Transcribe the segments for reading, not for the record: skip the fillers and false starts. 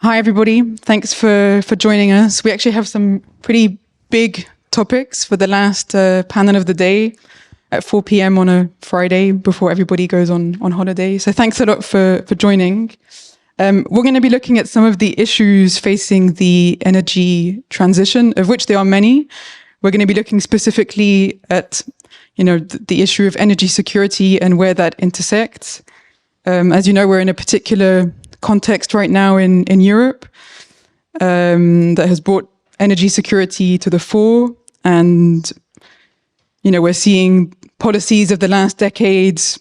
Hi, everybody. Thanks for joining us. We actually have some pretty big topics for the last panel of the day at 4 p.m. on a Friday before everybody goes on holiday. So thanks a lot for joining. We're going to be looking at some of the issues facing the energy transition, of which there are many. We're going to be looking specifically at, the issue of energy security and where that intersects. As you know, we're in a particular context right now in Europe that has brought energy security to the fore. And, we're seeing policies of the last decades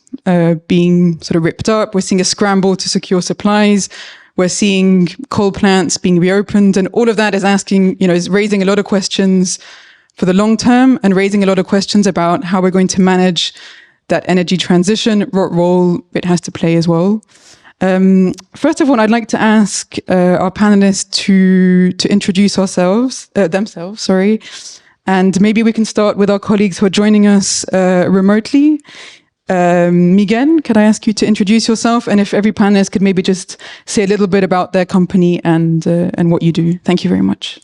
being sort of ripped up. We're seeing a scramble to secure supplies. We're seeing coal plants being reopened. And all of that is is raising a lot of questions for the long term and raising a lot of questions about how we're going to manage that energy transition, what role it has to play as well. First of all, I'd like to ask our panelists to introduce themselves. And maybe we can start with our colleagues who are joining us remotely. Miguel, could I ask you to introduce yourself? And if every panelist could maybe just say a little bit about their company and what you do. Thank you very much.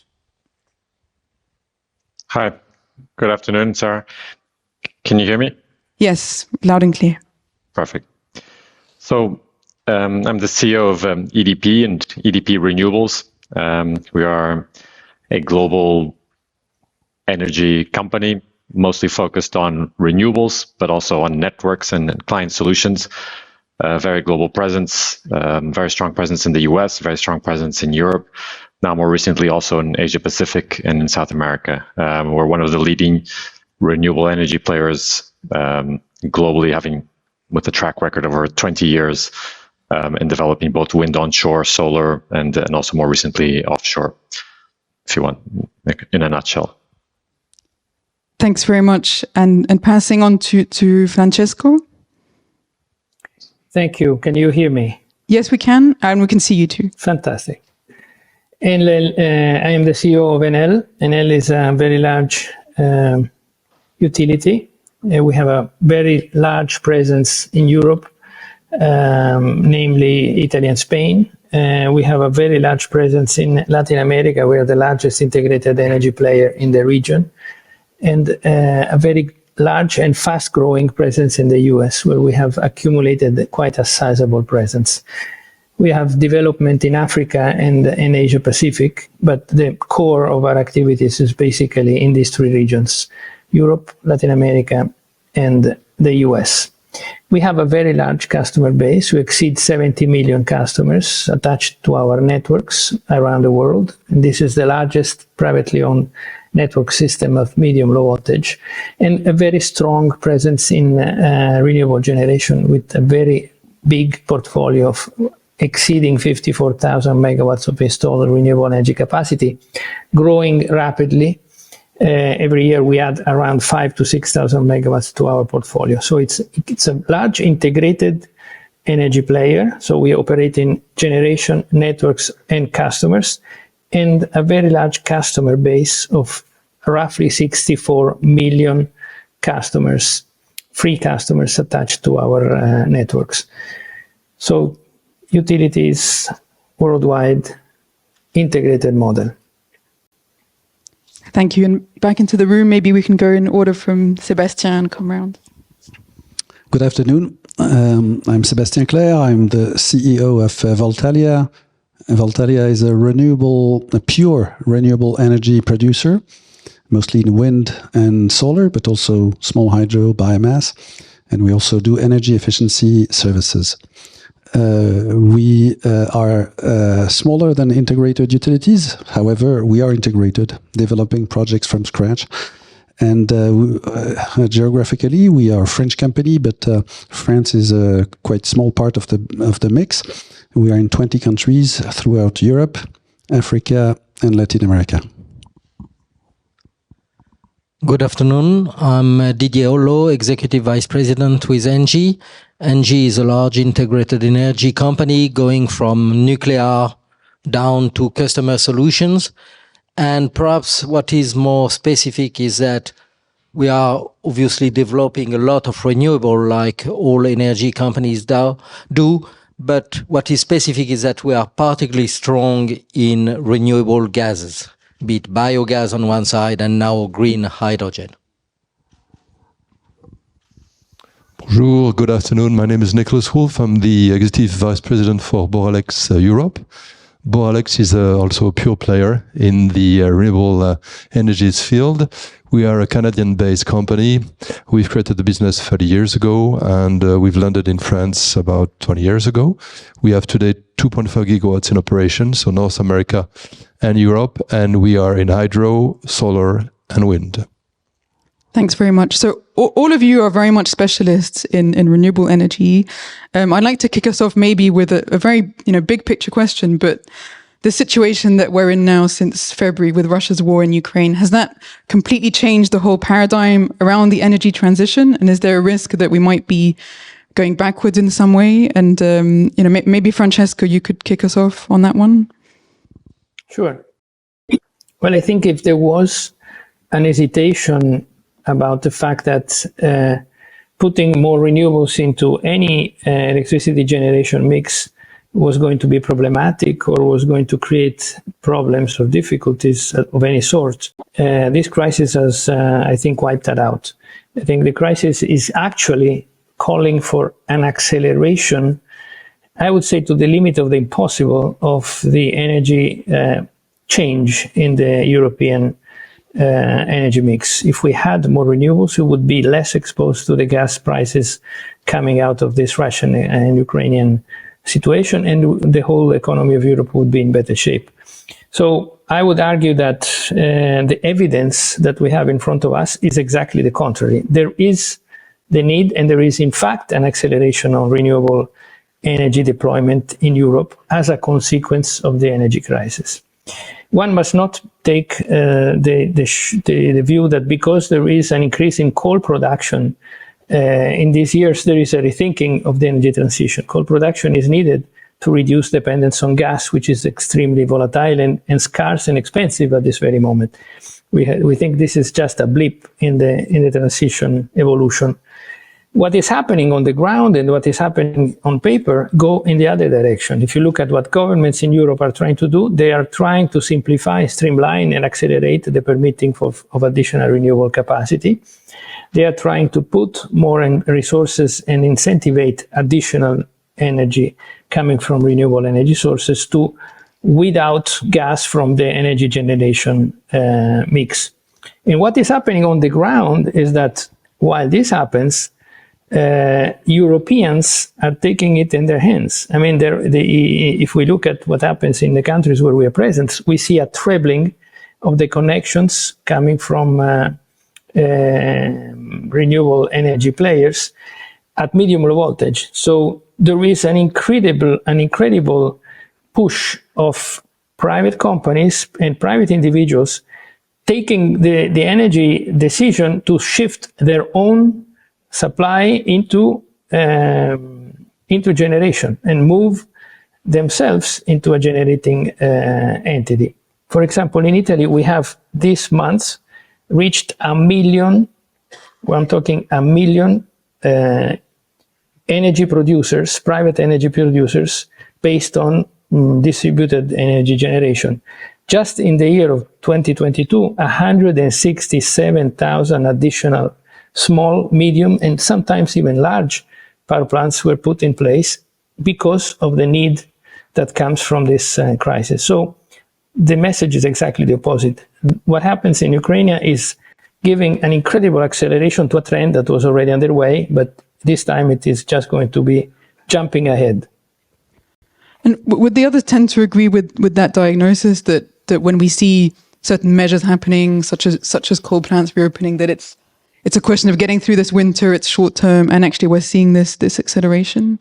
Hi, good afternoon, Sarah. Can you hear me? Yes, loud and clear. Perfect. So I'm the CEO of EDP and EDP Renewables. We are a global energy company, mostly focused on renewables, but also on networks and client solutions. Very global presence, very strong presence in the US, very strong presence in Europe. Now more recently also in Asia Pacific and in South America. We're one of the leading renewable energy players globally, with a track record of over 20 years in developing both wind onshore, solar, and also more recently offshore, if you want, in a nutshell. Thanks very much. And passing on to Francesco. Thank you. Can you hear me? Yes, we can. And we can see you too. Fantastic. Enel, I am the CEO of Enel. Enel is a very large utility. We have a very large presence in Europe, namely Italy and Spain. We have a very large presence in Latin America. We are the largest integrated energy player in the region. And a very large and fast-growing presence in the US, where we have accumulated quite a sizable presence. We have development in Africa and in Asia Pacific, but the core of our activities is basically in these three regions: Europe, Latin America, and the US. We have a very large customer base. We exceed 70 million customers attached to our networks around the world. And this is the largest privately owned network system of medium-low voltage, and a very strong presence in renewable generation with a very big portfolio of exceeding 54,000 megawatts of installed renewable energy capacity, growing rapidly. Every year we add around 5,000 to 6,000 megawatts to our portfolio. So it's a large integrated energy player. So we operate in generation, networks, and customers, and a very large customer base of roughly 64 million customers, free customers attached to our networks. So utilities worldwide, integrated model. Thank you. And back into the room, maybe we can go in order from Sébastien and come round. Good afternoon. I'm Sébastien Clair. I'm the CEO of Voltalia. Voltalia is a pure renewable energy producer, mostly in wind and solar, but also small hydro, biomass. And we also do energy efficiency services. We are smaller than integrated utilities. However, we are integrated, developing projects from scratch. And geographically, we are a French company, but France is a quite small part of the mix. We are in 20 countries throughout Europe, Africa, and Latin America. Good afternoon. I'm Didier Hollo, Executive Vice President with ENGIE. ENGIE is a large integrated energy company going from nuclear down to customer solutions. And perhaps what is more specific is that we are obviously developing a lot of renewable, like all energy companies do, But what is specific is that we are particularly strong in renewable gases, be it biogas on one side and now green hydrogen. Bonjour, good afternoon. My name is Nicholas Wolf. I'm the Executive Vice President for Boralex Europe. Boralex is also a pure player in the renewable energies field. We are a Canadian-based company. We've created the business 30 years ago, and we've landed in France about 20 years ago. We have today 2.5 gigawatts in operation, so North America and Europe, and we are in hydro, solar, and wind. Thanks very much. So all of you are very much specialists in renewable energy. I'd like to kick us off maybe with a very big picture question, but the situation that we're in now since February with Russia's war in Ukraine, has that completely changed the whole paradigm around the energy transition? And is there a risk that we might be going backwards in some way? And maybe Francesco, you could kick us off on that one. Sure. Well, I think if there was an hesitation about the fact that putting more renewables into any electricity generation mix was going to be problematic or was going to create problems or difficulties of any sort, this crisis has, I think, wiped that out. I think the crisis is actually calling for an acceleration, I would say to the limit of the impossible, of the energy change in the European energy mix. If we had more renewables, we would be less exposed to the gas prices coming out of this Russian and Ukrainian situation, and the whole economy of Europe would be in better shape. So I would argue that the evidence that we have in front of us is exactly the contrary. There is the need, and there is in fact an acceleration of renewable energy deployment in Europe as a consequence of the energy crisis. One must not take the view that because there is an increase in coal production in these years, there is a rethinking of the energy transition. Coal production is needed to reduce dependence on gas, which is extremely volatile and scarce and expensive at this very moment. We think this is just a blip in the transition evolution. What is happening on the ground and what is happening on paper go in the other direction. If you look at what governments in Europe are trying to do, they are trying to simplify, streamline, and accelerate the permitting of additional renewable capacity. They are trying to put more resources and incentivize additional energy coming from renewable energy sources to weed out gas from the energy generation mix. And what is happening on the ground is that while this happens, Europeans are taking it in their hands. I mean, if we look at what happens in the countries where we are present, we see a trebling of the connections coming from renewable energy players at medium low voltage. So there is an incredible push of private companies and private individuals taking the energy decision to shift their own supply into generation and move themselves into a generating entity. For example, in Italy, we have this month reached 1 million, I'm talking 1 million energy producers, private energy producers, based on distributed energy generation. Just in the year of 2022, 167,000 additional small, medium, and sometimes even large power plants were put in place because of the need that comes from this crisis. So the message is exactly the opposite. What happens in Ukraine is giving an incredible acceleration to a trend that was already underway, but this time it is just going to be jumping ahead. And would the others tend to agree with that diagnosis that when we see certain measures happening, such as coal plants reopening, that it's a question of getting through this winter, it's short term, and actually we're seeing this acceleration?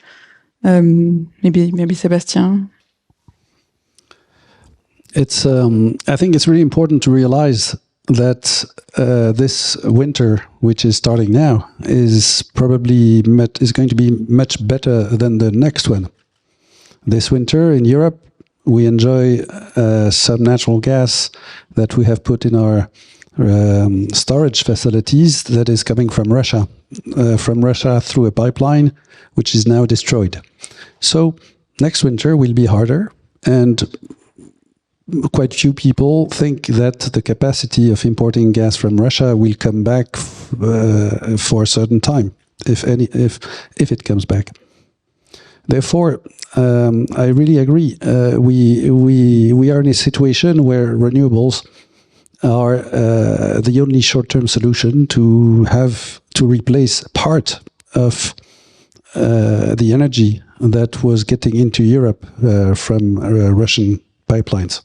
Maybe Sébastien? I think it's really important to realize that this winter, which is starting now, is going to be much better than the next one. This winter in Europe, we enjoy some natural gas that we have put in our storage facilities that is coming from Russia through a pipeline, which is now destroyed. So next winter will be harder, and quite few people think that the capacity of importing gas from Russia will come back for a certain time, if it comes back. Therefore, I really agree. We are in a situation where renewables are the only short-term solution to replace part of the energy that was getting into Europe from Russian pipelines.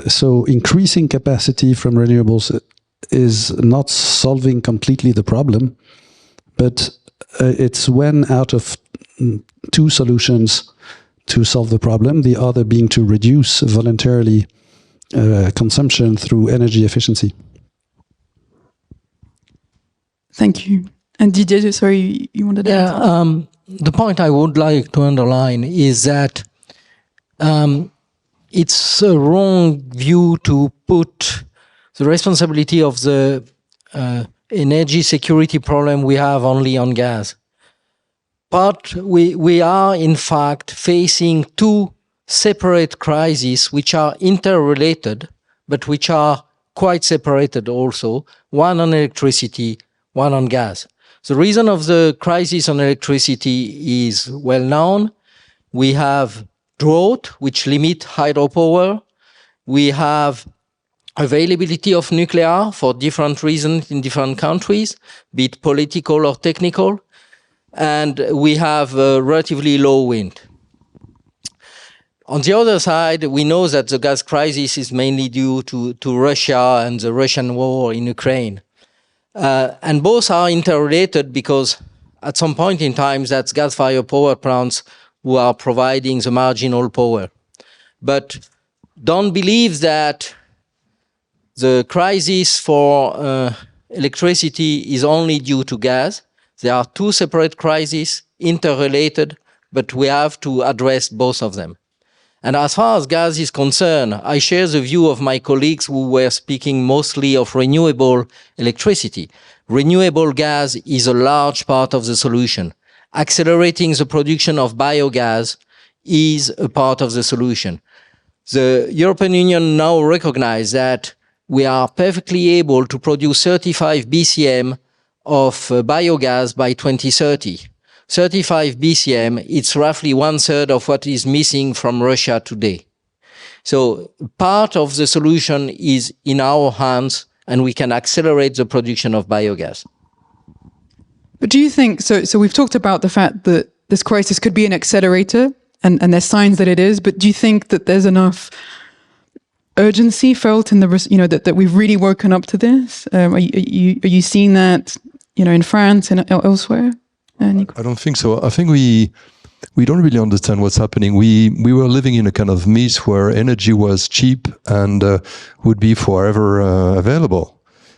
So increasing capacity from renewables is not solving completely the problem, but it's one out of two solutions to solve the problem, the other being to reduce voluntarily consumption through energy efficiency. Thank you. And Didier, sorry, you wanted to add something? The point I would like to underline is that it's a wrong view to put the responsibility of the energy security problem we have only on gas. But we are, in fact, facing two separate crises which are interrelated, but which are quite separated also, one on electricity, one on gas. The reason of the crisis on electricity is well known. We have drought, which limit hydropower. We have availability of nuclear for different reasons in different countries, be it political or technical. And we have relatively low wind. On the other side, we know that the gas crisis is mainly due to Russia and the Russian war in Ukraine. And both are interrelated because at some point in time, that's gas-fired power plants who are providing the marginal power. But don't believe that the crisis for electricity is only due to gas. There are two separate crises, interrelated, but we have to address both of them. And as far as gas is concerned, I share the view of my colleagues who were speaking mostly of renewable electricity. Renewable gas is a large part of the solution. Accelerating the production of biogas is a part of the solution. The European Union now recognizes that we are perfectly able to produce 35 BCM of biogas by 2030. 35 BCM, it's roughly 1/3 of what is missing from Russia today. So part of the solution is in our hands, and we can accelerate the production of biogas. But do you think, so we've talked about the fact that this crisis could be an accelerator, and there's signs that it is, but do you think that there's enough urgency felt in that we've really woken up to this? Are you seeing that, in France and elsewhere? I don't think so. I think we don't really understand what's happening. We were living in a kind of myth where energy was cheap and would be forever available.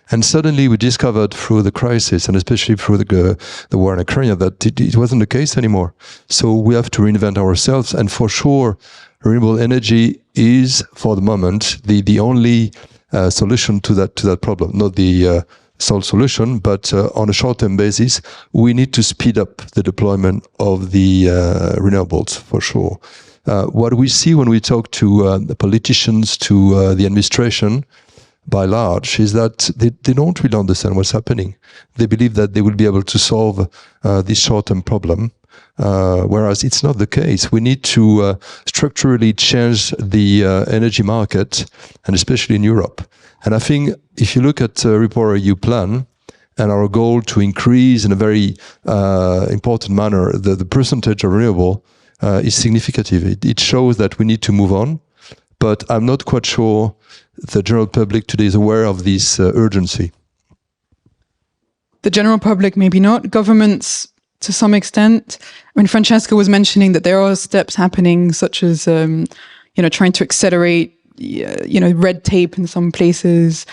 And suddenly we discovered through the crisis, and especially through the war in Ukraine, that it wasn't the case anymore. So we have to reinvent ourselves. And for sure, renewable energy is, for the moment, the only solution to that problem. Not the sole solution, but on a short-term basis, we need to speed up the deployment of the renewables, for sure. What we see when we talk to the politicians, to the administration, by large, is that they don't really understand what's happening. They believe that they will be able to solve this short-term problem, whereas it's not the case. We need to structurally change the energy market, and especially in Europe. And I think if you look at REPowerEU plan and our goal to increase in a very important manner the percentage of renewable is significant. It shows that we need to move on, but I'm not quite sure the general public today is aware of this urgency. The general public, maybe not. Governments, to some extent. I mean, Francesca was mentioning that there are steps happening, such as, trying to accelerate, red tape in some places.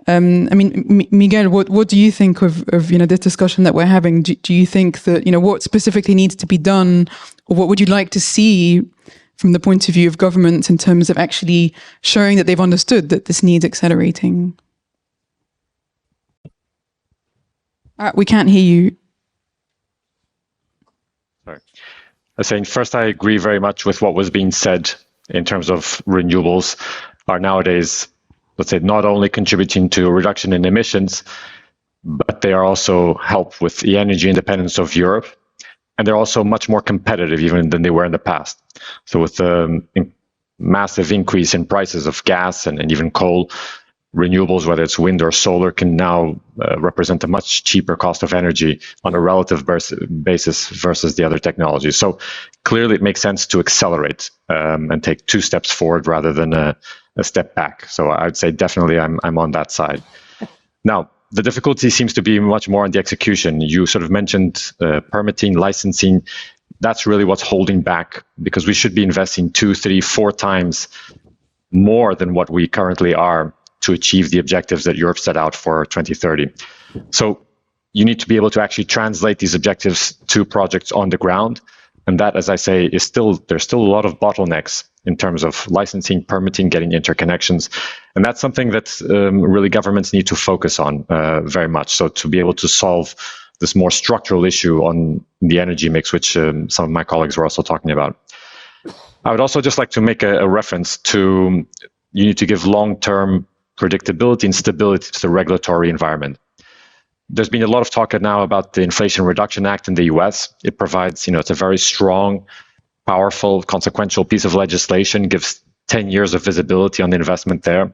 I mean, Miguel, what do you think of this discussion that we're having? Do you think that, what specifically needs to be done, or what would you like to see from the point of view of governments in terms of actually showing that they've understood that this needs accelerating? We can't hear you. Sorry. I was saying, first, I agree very much with what was being said in terms of renewables are nowadays, let's say, not only contributing to a reduction in emissions, but they are also help with the energy independence of Europe. And they're also much more competitive even than they were in the past. So with the massive increase in prices of gas and even coal, renewables, whether it's wind or solar, can now represent a much cheaper cost of energy on a relative basis versus the other technologies. So clearly it makes sense to accelerate and take 2 steps forward rather than a step back. So I'd say definitely I'm on that side. Now, the difficulty seems to be much more on the execution. You sort of mentioned permitting, licensing. That's really what's holding back, because we should be investing 2, 3, 4 times more than what we currently are to achieve the objectives that Europe set out for 2030. So you need to be able to actually translate these objectives to projects on the ground. And that, as I say, there's still a lot of bottlenecks in terms of licensing, permitting, getting interconnections. And that's something that really governments need to focus on very much. So to be able to solve this more structural issue on the energy mix, which some of my colleagues were also talking about. I would also just like to make a reference to, you need to give long-term predictability and stability to the regulatory environment. There's been a lot of talk now about the Inflation Reduction Act in the US. It provides, it's a very strong, powerful, consequential piece of legislation, gives 10 years of visibility on the investment there.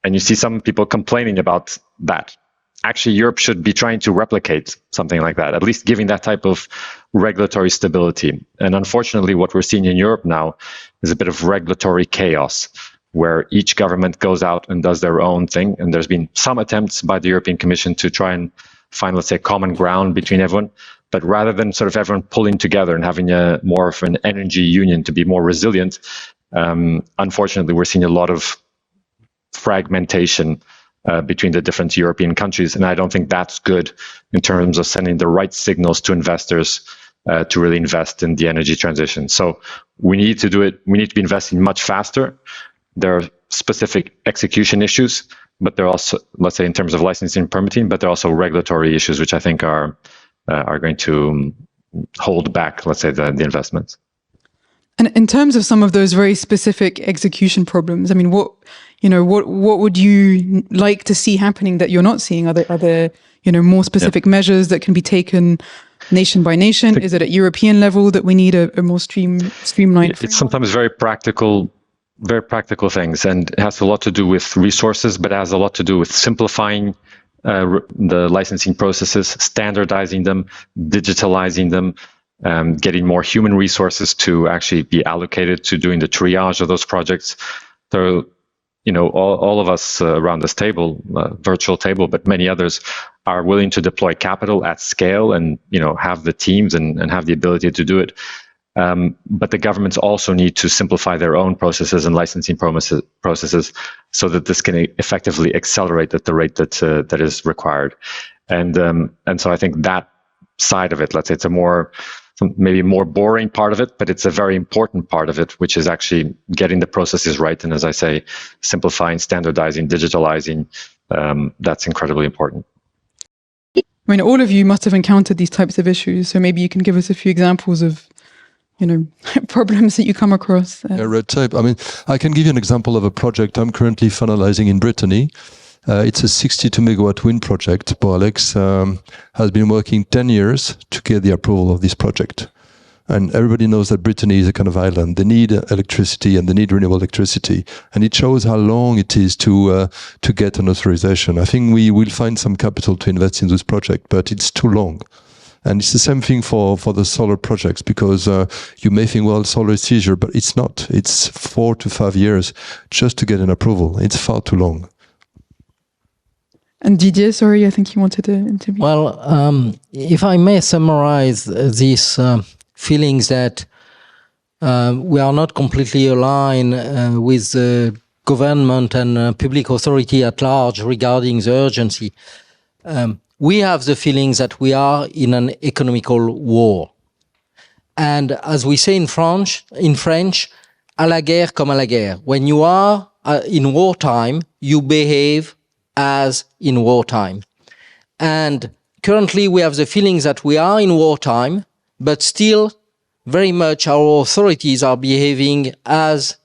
And you see some people complaining about that. Actually, Europe should be trying to replicate something like that, at least giving that type of regulatory stability. And unfortunately, what we're seeing in Europe now is a bit of regulatory chaos, where each government goes out and does their own thing. And there's been some attempts by the European Commission to try and find, let's say, common ground between everyone. But rather than sort of everyone pulling together and having a more of an energy union to be more resilient, unfortunately, we're seeing a lot of fragmentation between the different European countries. And I don't think that's good in terms of sending the right signals to investors to really invest in the energy transition. So we need to do it. We need to be investing much faster. There are specific execution issues, but there are also, let's say, in terms of licensing and permitting, but there are also regulatory issues, which I think are going to hold back, let's say, the investments. And in terms of some of those very specific execution problems, I mean, what would you like to see happening that you're not seeing? Are there more specific measures that can be taken nation by nation? Is it at European level that we need a more streamlined framework? It's sometimes very practical things, and it has a lot to do with resources, but it has a lot to do with simplifying the licensing processes, standardizing them, digitalizing them, getting more human resources to actually be allocated to doing the triage of those projects. So, all of us around this table, virtual table, but many others are willing to deploy capital at scale and, have the teams and have the ability to do it. But the governments also need to simplify their own processes and licensing processes so that this can effectively accelerate at the rate that is required. And so I think that side of it, let's say it's maybe more boring part of it, but it's a very important part of it, which is actually getting the processes right. And as I say, simplifying, standardizing, digitalizing, that's incredibly important. I mean, all of you must have encountered these types of issues. So maybe you can give us a few examples of problems that you come across. Red tape. I mean, I can give you an example of a project I'm currently finalizing in Brittany. It's a 62 megawatt wind project. Boralex has been working 10 years to get the approval of this project. And everybody knows that Brittany is a kind of island. They need electricity and they need renewable electricity. And it shows how long it is to get an authorization. I think we will find some capital to invest in this project, but it's too long. And it's the same thing for the solar projects, because you may think, well, solar is easier, but it's not. It's 4 to 5 years just to get an approval. It's far too long. And Didier, sorry, I think you wanted to intervene. Well, if I may summarize these feelings that we are not completely aligned with the government and public authority at large regarding the urgency. We have the feelings that we are in an economical war. And as we say in French, à la guerre comme à la guerre. When you are in wartime, you behave as in wartime. And currently we have the feeling that we are in wartime, but still very much our authorities are behaving as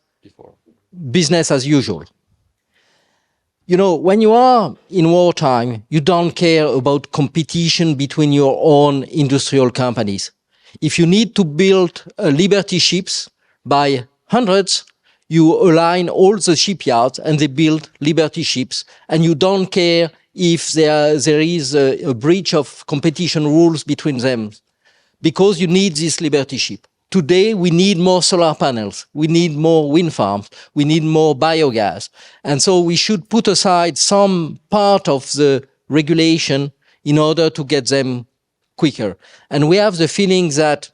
business as usual. You know, when you are in wartime, you don't care about competition between your own industrial companies. If you need to build Liberty ships by hundreds, you align all the shipyards and they build Liberty ships, and you don't care if there is a breach of competition rules between them, because you need this Liberty ship. Today, we need more solar panels, we need more wind farms, we need more biogas. And so we should put aside some part of the regulation in order to get them quicker. And we have the feeling that,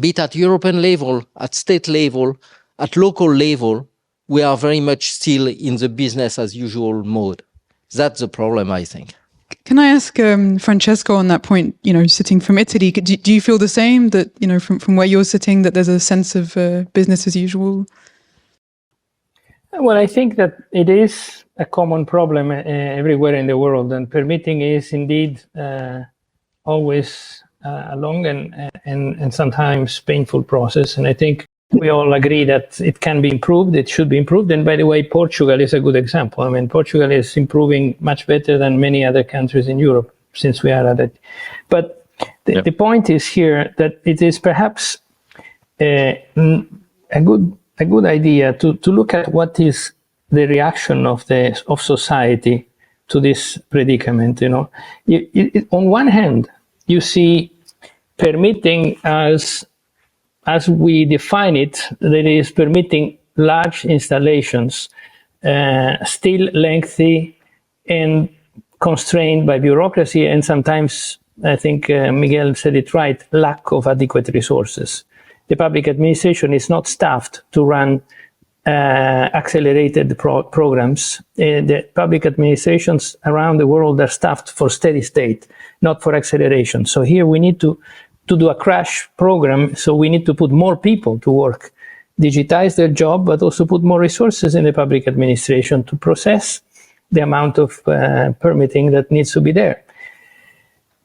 be it at European level, at state level, at local level, we are very much still in the business as usual mode. That's the problem, I think. Can I ask Francesco on that point, you know, sitting from Italy, do you feel the same, that, you know, from where you're sitting, that there's a sense of business as usual? Well, I think that it is a common problem everywhere in the world, and permitting is indeed always a long and sometimes painful process. And I think we all agree that it can be improved, it should be improved. And by the way, Portugal is a good example. I mean, Portugal is improving much better than many other countries in Europe since we are at it. But the point is here that it is perhaps a good idea to look at what is the reaction of society to this predicament. You know, on one hand, you see permitting as we define it, that is permitting large installations, still lengthy and constrained by bureaucracy, and sometimes, I think Miguel said it right, lack of adequate resources. The public administration is not staffed to run accelerated programs. The public administrations around the world are staffed for steady state, not for acceleration. So here we need to do a crash program, so we need to put more people to work, digitize their job, but also put more resources in the public administration to process the amount of permitting that needs to be there.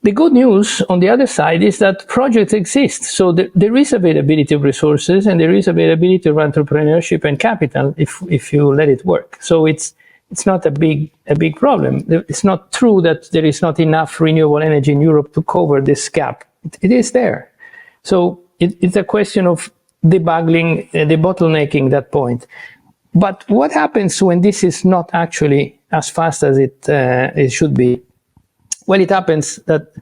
The good news on the other side is that projects exist. So there is availability of resources, and there is availability of entrepreneurship and capital if you let it work. So it's not a big problem. It's not true that there is not enough renewable energy in Europe to cover this gap. It is there. So it's a question of debottlenecking that point. But what happens when this is not actually as fast as it should be? Well, it happens that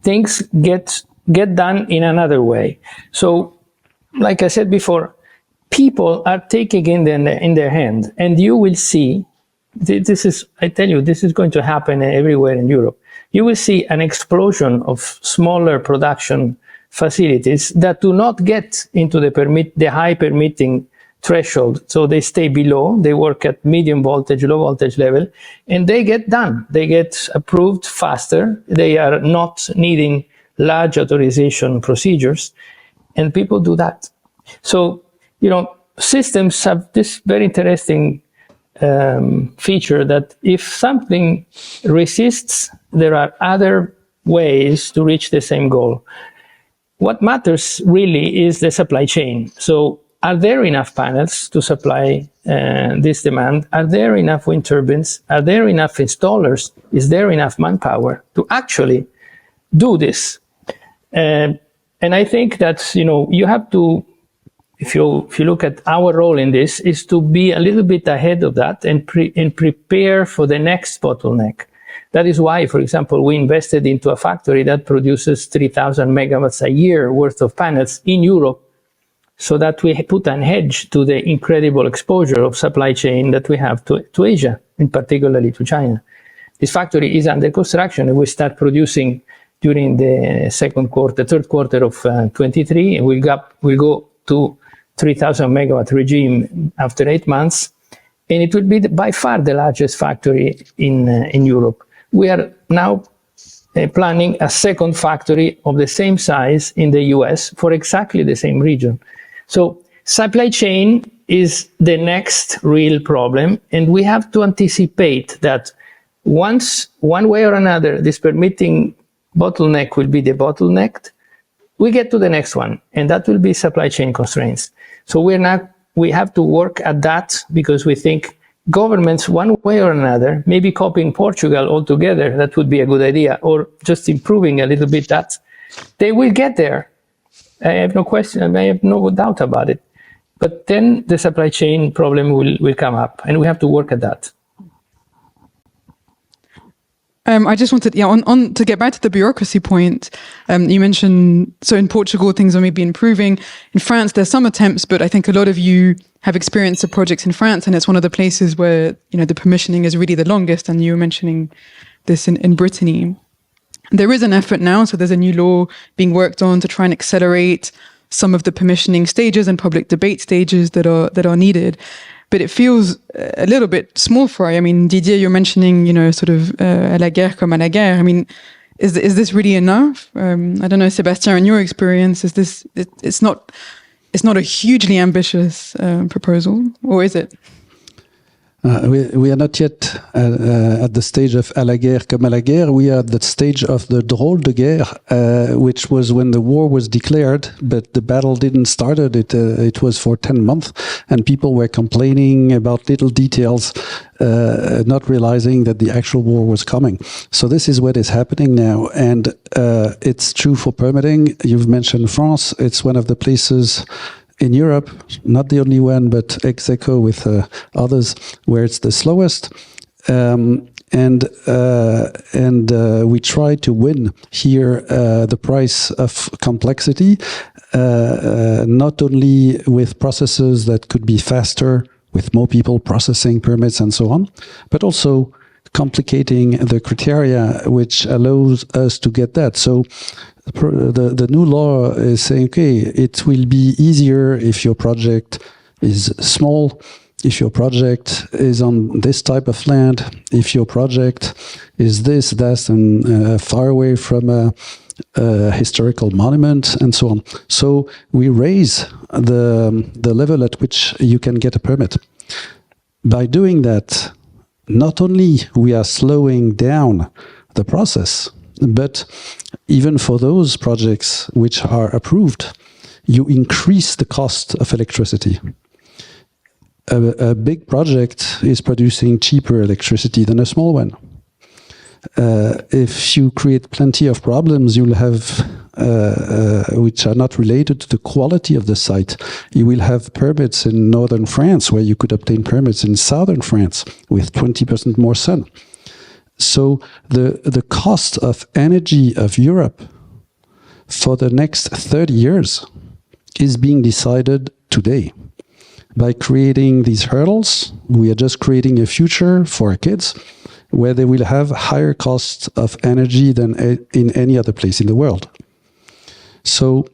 things get done in another way. So, like I said before, people are taking it in their hand, and you will see, I tell you, this is going to happen everywhere in Europe. You will see an explosion of smaller production facilities that do not get into the high permitting threshold. So they stay below, they work at medium voltage, low voltage level, and they get done. They get approved faster. They are not needing large authorization procedures, and people do that. So, you know, systems have this very interesting feature that if something resists, there are other ways to reach the same goal. What matters really is the supply chain. So are there enough panels to supply this demand? Are there enough wind turbines? Are there enough installers? Is there enough manpower to actually do this? And I think that, you know, you have to, if you look at our role in this, is to be a little bit ahead of that and prepare for the next bottleneck. That is why, for example, we invested into a factory that produces 3,000 megawatts a year worth of panels in Europe, so that we put an edge to the incredible exposure of supply chain that we have to Asia, and particularly to China. This factory is under construction, and we start producing during the third quarter of 23, and we'll go to 3,000 megawatt regime after 8 months, and it will be by far the largest factory in Europe. We are now planning a second factory of the same size in the US for exactly the same region. So supply chain is the next real problem, and we have to anticipate that once, one way or another, this permitting bottleneck will be the bottlenecked, we get to the next one, and that will be supply chain constraints. So we have to work at that, because we think governments, one way or another, maybe copying Portugal altogether, that would be a good idea, or just improving a little bit that, they will get there. I have no question, I have no doubt about it. But then the supply chain problem will come up, and we have to work at that. I just wanted, on to get back to the bureaucracy point. You mentioned, so in Portugal, things are maybe improving. In France, there's some attempts, but I think a lot of you have experience of projects in France, and it's one of the places where, the permissioning is really the longest. And you were mentioning this in Brittany. There is an effort now, so there's a new law being worked on to try and accelerate some of the permissioning stages and public debate stages that are needed. But it feels a little bit small fry. I mean, Didier, you're mentioning, sort of à la guerre comme à la guerre. I mean, is this really enough? I don't know, Sébastien, in your experience, is this? It's not a hugely ambitious proposal, or is it? We are not yet at the stage of à la guerre comme à la guerre. We are at the stage of the drôle de guerre, which was when the war was declared, but the battle didn't start. It was for 10 months, and people were complaining about little details, not realizing that the actual war was coming. So this is what is happening now, and it's true for permitting. You've mentioned France. It's one of the places in Europe, not the only one, but ex aequo with others, where it's the slowest. And we try to win here the price of complexity, not only with processes that could be faster, with more people processing permits and so on, but also complicating the criteria which allows us to get that. So the new law is saying, okay, it will be easier if your project is small, if your project is on this type of land, if your project is this, that, and far away from a historical monument, and so on. So we raise the level at which you can get a permit. By doing that, not only we are slowing down the process, but even for those projects which are approved, you increase the cost of electricity. A big project is producing cheaper electricity than a small one. If you create plenty of problems, you'll have which are not related to the quality of the site. You will have permits in northern France where you could obtain permits in southern France with 20% more sun. So the cost of energy of Europe for the next 30 years is being decided today. By creating these hurdles, we are just creating a future for our kids where they will have higher costs of energy than in any other place in the world. So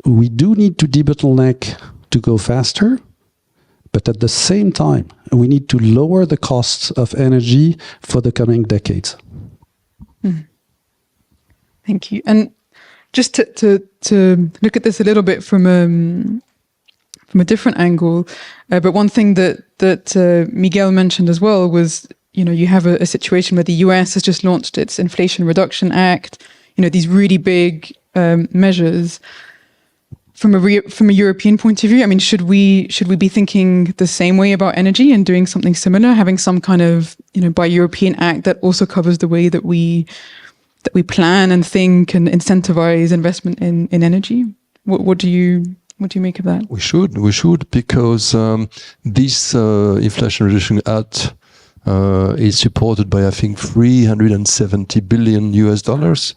we do need to debottleneck to go faster, but at the same time, we need to lower the costs of energy for the coming decades. Thank you. And just to look at this a little bit from a different angle, but one thing that Miguel mentioned as well was, you have a situation where the US has just launched its Inflation Reduction Act, these really big measures. From a European point of view, I mean, should we be thinking the same way about energy and doing something similar, having some kind of by European act that also covers the way that we plan and think and incentivize investment in energy? What do you make of that? We should because this Inflation Reduction Act is supported by, I think, $370 billion US.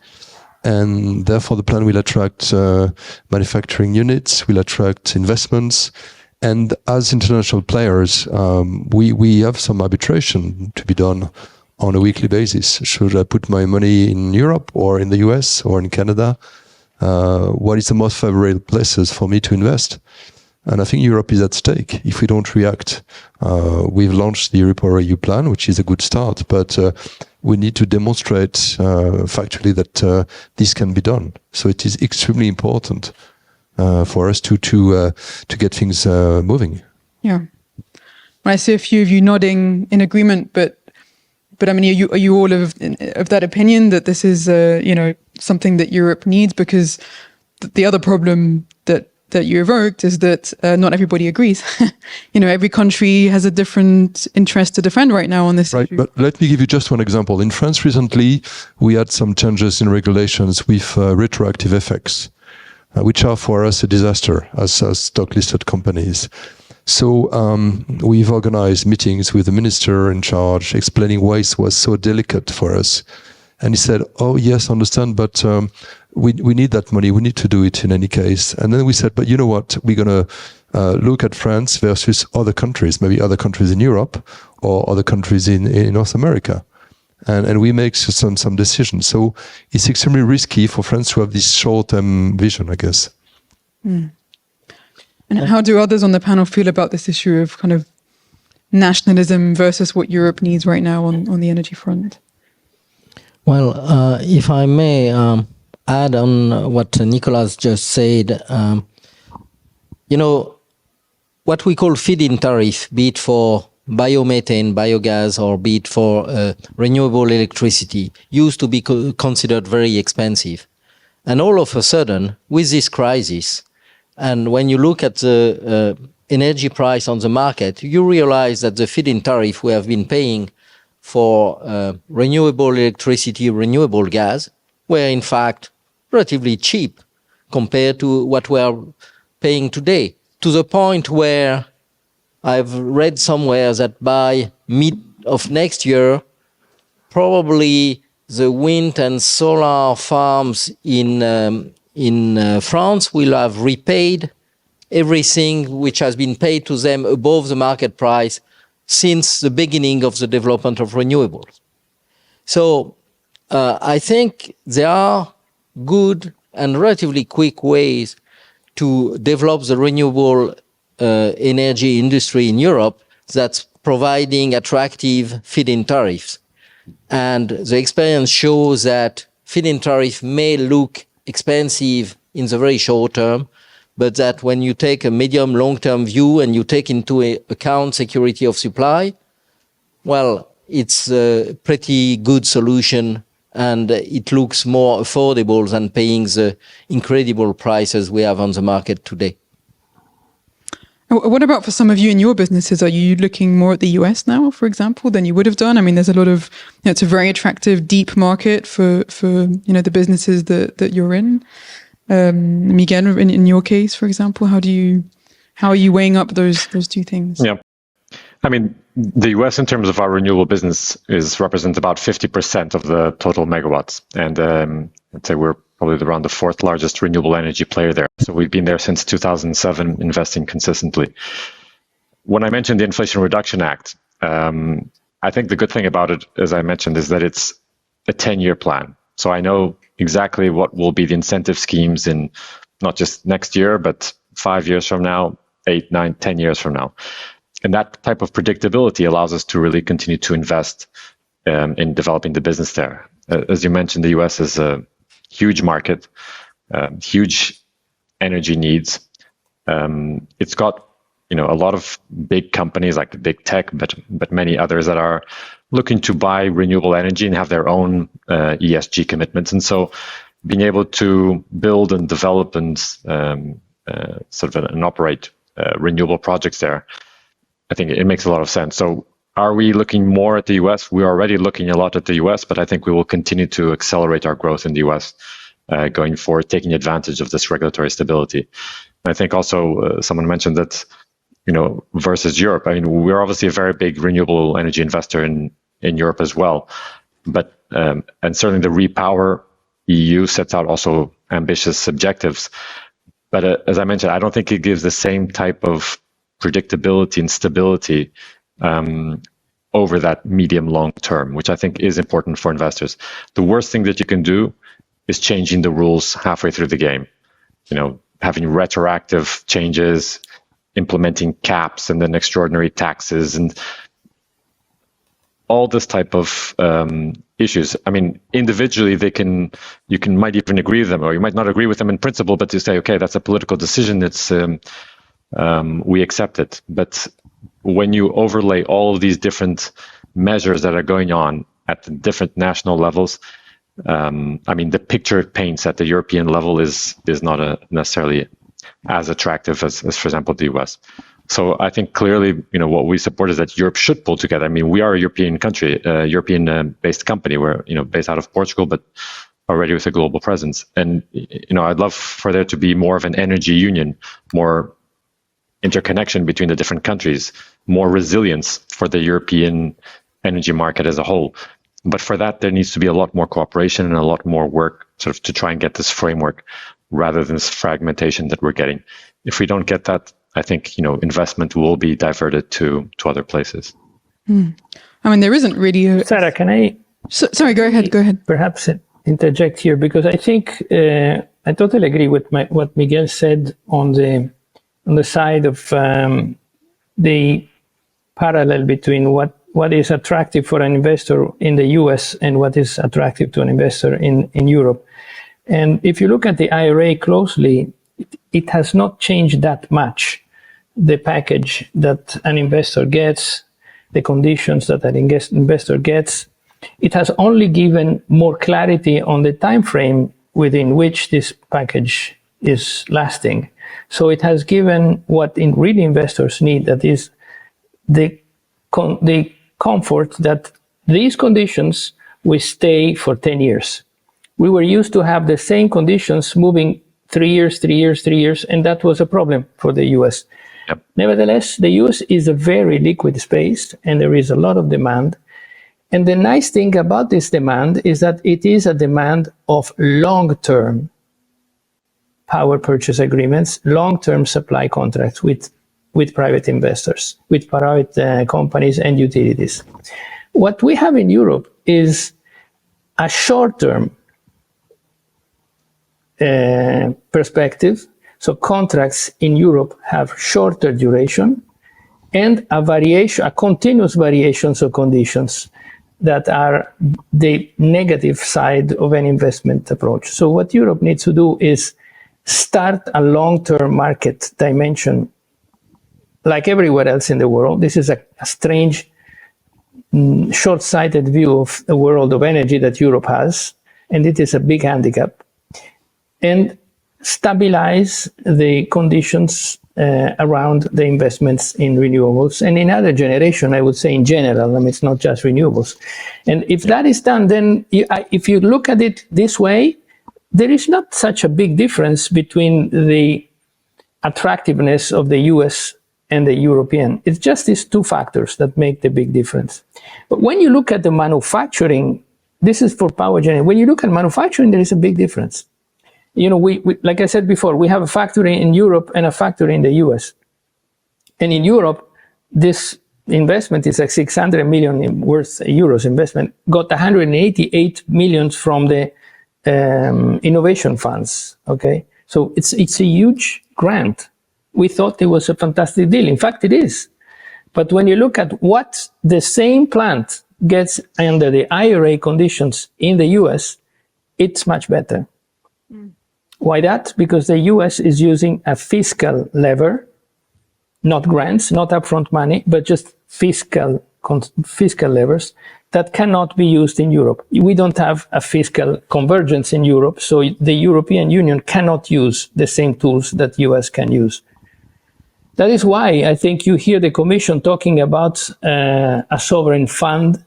And therefore, the plan will attract manufacturing units, will attract investments. And as international players, we have some arbitration to be done on a weekly basis. Should I put my money in Europe or in the US or in Canada? What is the most favorable places for me to invest? And I think Europe is at stake if we don't react. We've launched the REPowerEU plan, which is a good start, but we need to demonstrate factually that this can be done. So it is extremely important for us to get things moving. Yeah. I see a few of you nodding in agreement, but I mean, are you all of that opinion that this is something that Europe needs? Because the other problem that you evoked is that not everybody agrees. Every country has a different interest to defend right now on this issue. But let me give you just one example. In France recently, we had some changes in regulations with retroactive effects, which are for us a disaster as stock-listed companies. So we've organized meetings with the minister in charge, explaining why it was so delicate for us. And he said, "Oh yes, I understand, but we need that money. We need to do it in any case." And then we said, "But you know what? We're going to look at France versus other countries, maybe other countries in Europe or other countries in North America." And we make some decisions. So it's extremely risky for France to have this short-term vision, I guess. Mm. And how do others on the panel feel about this issue of kind of nationalism versus what Europe needs right now on the energy front? Well, if I may add on what Nicolas just said, what we call feed-in tariff, be it for biomethane, biogas, or be it for renewable electricity, used to be considered very expensive. And all of a sudden, with this crisis, and when you look at the energy price on the market, you realize that the feed-in tariff we have been paying for renewable electricity, renewable gas, were in fact relatively cheap compared to what we are paying today, to the point where I've read somewhere that by mid of next year, probably the wind and solar farms in France will have repaid everything which has been paid to them above the market price since the beginning of the development of renewables. So I think there are good and relatively quick ways to develop the renewable energy industry in Europe that's providing attractive feed-in tariffs. And the experience shows that feed-in tariff may look expensive in the very short term, but that when you take a medium long-term view and you take into account security of supply, well, it's a pretty good solution and it looks more affordable than paying the incredible prices we have on the market today. What about for some of you in your businesses? Are you looking more at the US now, for example, than you would have done? I mean, there's a lot of, it's a very attractive, deep market for the businesses that you're in. Miguel, in your case, for example, how are you weighing up those two things? Yeah. I mean, the US, in terms of our renewable business, represents about 50% of the total megawatts. And I'd say we're probably around the fourth largest renewable energy player there. So we've been there since 2007, investing consistently. When I mentioned the Inflation Reduction Act, I think the good thing about it, as I mentioned, is that it's a 10-year plan. So I know exactly what will be the incentive schemes in not just next year, but 5 years from now, 8, 9, 10 years from now. And that type of predictability allows us to really continue to invest in developing the business there. As you mentioned, the US is a huge market, huge energy needs. It's got a lot of big companies like big tech, but many others that are looking to buy renewable energy and have their own ESG commitments. And so being able to build and develop and and operate renewable projects there, I think it makes a lot of sense. So are we looking more at the US? We're already looking a lot at the US, but I think we will continue to accelerate our growth in the US going forward, taking advantage of this regulatory stability. And I think also someone mentioned that, versus Europe. I mean, we're obviously a very big renewable energy investor in Europe as well. But, and certainly the REPower EU sets out also ambitious objectives. But as I mentioned, I don't think it gives the same type of predictability and stability over that medium long term, which I think is important for investors. The worst thing that you can do is changing the rules halfway through the game. Having retroactive changes, implementing caps and then extraordinary taxes and all this type of issues. I mean, individually, might even agree with them, or you might not agree with them in principle, but you say, okay, that's a political decision. It's we accept it. But when you overlay all of these different measures that are going on at the different national levels, I mean, the picture it paints at the European level is not necessarily as attractive as, for example, the US. So I think clearly, what we support is that Europe should pull together. I mean, we are a European country, European-based company. We're, based out of Portugal, but already with a global presence. And, I'd love for there to be more of an energy union, more interconnection between the different countries, more resilience for the European energy market as a whole. But for that, there needs to be a lot more cooperation and a lot more work sort of to try and get this framework rather than this fragmentation that we're getting. If we don't get that, I think, investment will be diverted to other places. I mean, there isn't really a... Sarah, can I... Sorry, go ahead. Perhaps interject here, because I think I totally agree with what Miguel said on the side of the parallel between what is attractive for an investor in the US and what is attractive to an investor in Europe. And if you look at the IRA closely, it has not changed that much. The package that an investor gets, the conditions that an investor gets, it has only given more clarity on the time frame within which this package is lasting. So it has given what really investors need, that is the comfort that these conditions will stay for 10 years. We were used to have the same conditions moving 3 years, and that was a problem for the US. Yep. Nevertheless, the US is a very liquid space, and there is a lot of demand. And the nice thing about this demand is that it is a demand of long-term power purchase agreements, long-term supply contracts with private investors, with private companies and utilities. What we have in Europe is a short-term perspective. So contracts in Europe have shorter duration and a continuous variations of conditions that are the negative side of an investment approach. So what Europe needs to do is start a long-term market dimension like everywhere else in the world. This is a strange, short-sighted view of the world of energy that Europe has, and it is a big handicap. And stabilize the conditions around the investments in renewables and in other generation, I would say in general. I mean, it's not just renewables. And if that is done, then if you look at it this way, there is not such a big difference between the attractiveness of the US and the European. It's just these two factors that make the big difference. But when you look at the manufacturing, this is for power generation. When you look at manufacturing, there is a big difference. We like I said before, we have a factory in Europe and a factory in the US. And in Europe, this investment is like 600 million worth euros investment, got 188 million from the innovation funds. Okay, so it's a huge grant. We thought it was a fantastic deal. In fact, it is. But when you look at what the same plant gets under the IRA conditions in the US, it's much better. Why that? Because the US is using a fiscal lever, not grants, not upfront money, but just fiscal levers that cannot be used in Europe. We don't have a fiscal convergence in Europe, so the European Union cannot use the same tools that US can use. That is why I think you hear the Commission talking about a sovereign fund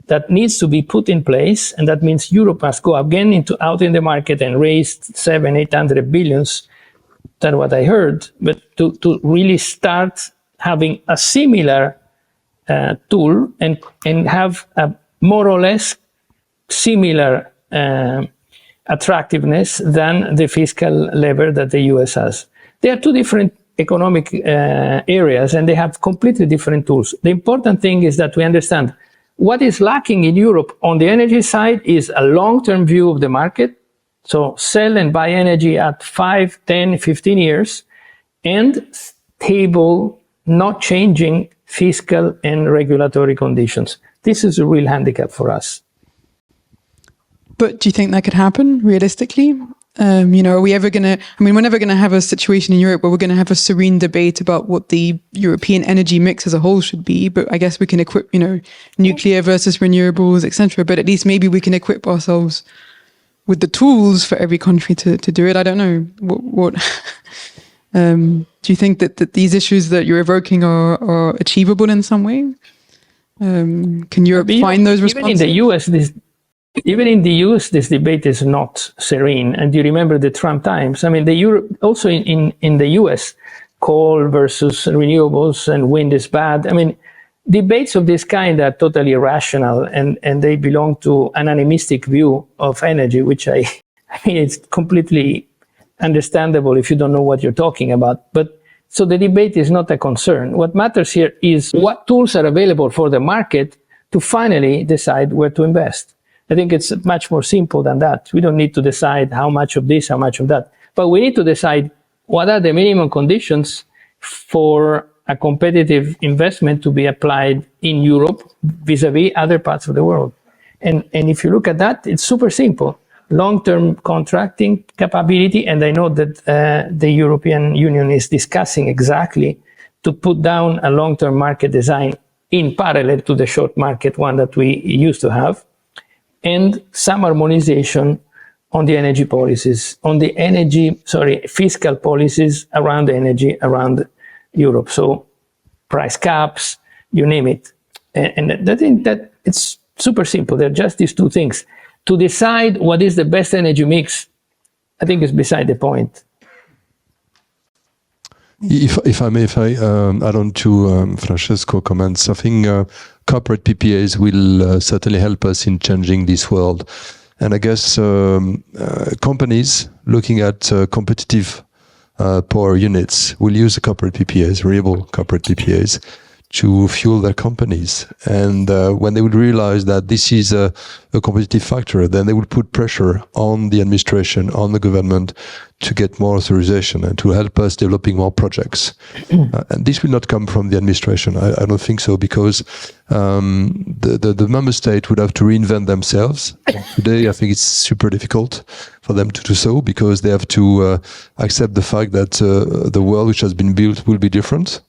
that needs to be put in place, and that means Europe must go again out in the market and raise 700-800 billions. That's what I heard. But to really start having a similar tool and have a more or less similar attractiveness than the fiscal lever that the US has. They are two different economic areas, and they have completely different tools. The important thing is that we understand what is lacking in Europe on the energy side is a long-term view of the market. So sell and buy energy at 5, 10, 15 years and stable, not changing fiscal and regulatory conditions. This is a real handicap for us. But do you think that could happen realistically? Are we ever going to, we're never going to have a situation in Europe where we're going to have a serene debate about what the European energy mix as a whole should be. But I guess we can equip, nuclear versus renewables, etc. But at least maybe we can equip ourselves with the tools for every country to do it. I don't know. What do you think that these issues that you're evoking are achievable in some way? Can Europe find those responses? Even in the US, this debate is not serene. And you remember the Trump times. Also in the US, coal versus renewables and wind is bad. Debates of this kind are totally irrational, and they belong to an animistic view of energy, which it's completely understandable if you don't know what you're talking about. So the debate is not a concern. What matters here is what tools are available for the market to finally decide where to invest. I think it's much more simple than that. We don't need to decide how much of this, how much of that. But we need to decide what are the minimum conditions for a competitive investment to be applied in Europe vis-a-vis other parts of the world. And if you look at that, it's super simple. Long-term contracting capability, and I know that the European Union is discussing exactly to put down a long-term market design in parallel to the short market one that we used to have, and some harmonization on the energy policies, fiscal policies around energy around Europe. So price caps, you name it. And I think that it's super simple. They're just these two things. To decide what is the best energy mix, I think is beside the point. If I may, add on to Francesco comments, I think corporate PPAs will certainly help us in changing this world. And I guess companies looking at competitive power units will use the corporate PPAs, renewable corporate PPAs, to fuel their companies. And when they would realize that this is a competitive factor, then they would put pressure on the administration, on the government, to get more authorization and to help us developing more projects. And this will not come from the administration. I don't think so, because the member state would have to reinvent themselves. Today, I think it's super difficult for them to do so, because they have to accept the fact that the world which has been built will be different.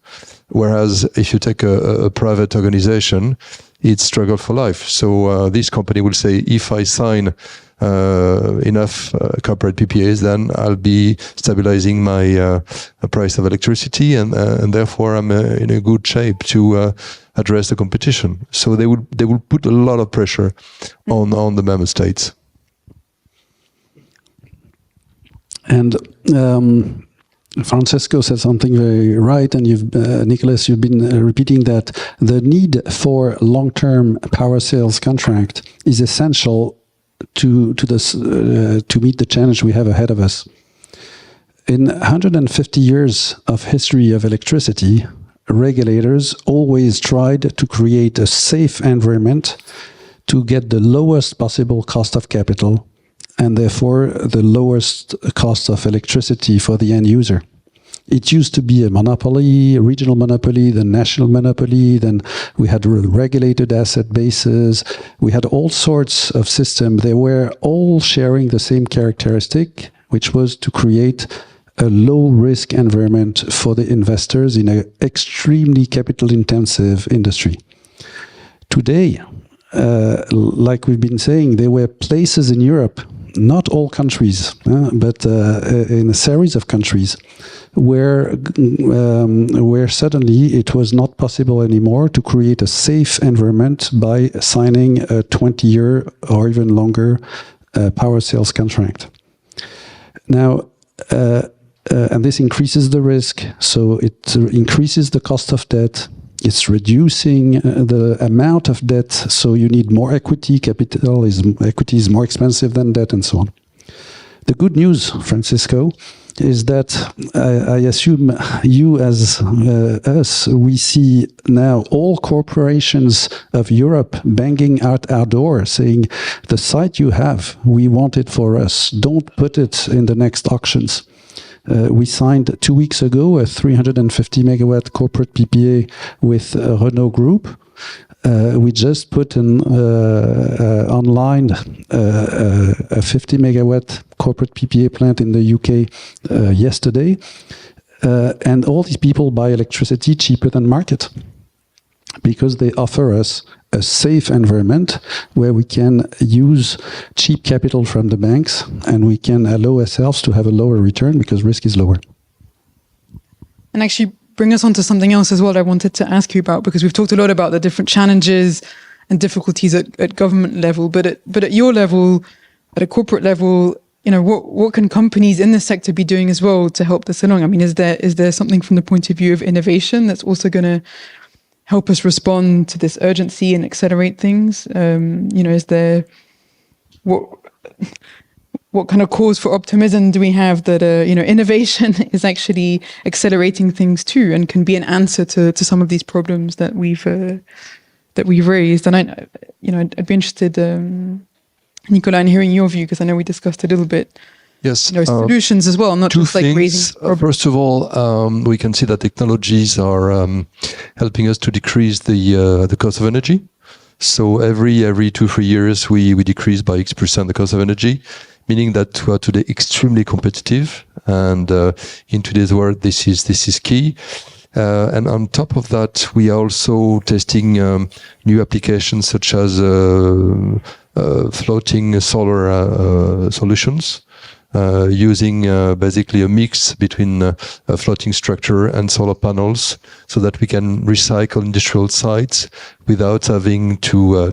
Whereas if you take a private organization, it's struggle for life. So this company will say, if I sign enough corporate PPAs, then I'll be stabilizing my price of electricity, and therefore I'm in a good shape to address the competition. So they will put a lot of pressure on the member states. And Francesco said something very right, and Nicholas, you've been repeating that the need for long-term power sales contract is essential to meet the challenge we have ahead of us. In 150 years of history of electricity, regulators always tried to create a safe environment to get the lowest possible cost of capital, and therefore the lowest cost of electricity for the end user. It used to be a monopoly, a regional monopoly, then national monopoly, then we had regulated asset bases, we had all sorts of systems. They were all sharing the same characteristic, which was to create a low-risk environment for the investors in an extremely capital-intensive industry. Today, like we've been saying, there were places in Europe, not all countries, but in a series of countries, where suddenly it was not possible anymore to create a safe environment by signing a 20-year or even longer power sales contract. Now, and this increases the risk, so it increases the cost of debt. It's reducing the amount of debt, so you need more equity. Equity is more expensive than debt, and so on. The good news, Francisco, is that I assume you, as us, we see now all corporations of Europe banging out our door, saying, the site you have, we want it for us. Don't put it in the next auctions. We signed 2 weeks ago a 350 megawatt corporate PPA with Renault Group. We just put online a 50 megawatt corporate PPA plant in the UK yesterday. And all these people buy electricity cheaper than market because they offer us a safe environment where we can use cheap capital from the banks and we can allow ourselves to have a lower return because risk is lower. And actually bring us on to something else as well that I wanted to ask you about, because we've talked a lot about the different challenges and difficulties at government level, but at your level, at a corporate level, what can companies in this sector be doing as well to help this along? I mean, is there something from the point of view of innovation that's also going to help us respond to this urgency and accelerate things? Is there what kind of cause for optimism do we have that innovation is actually accelerating things too and can be an answer to some of these problems that we've raised? And I'd be interested, Nicolas, in hearing your view, because I know we discussed a little bit. Yes, solutions as well, not two just like things. raising problems. First of all, we can see that technologies are helping us to decrease the cost of energy. So every 2-3 years, we decrease by X% the cost of energy, meaning that we are today extremely competitive. And in today's world, this is key. And on top of that, we are also testing new applications such as floating solar solutions. Using basically a mix between a floating structure and solar panels, so that we can recycle industrial sites without having to,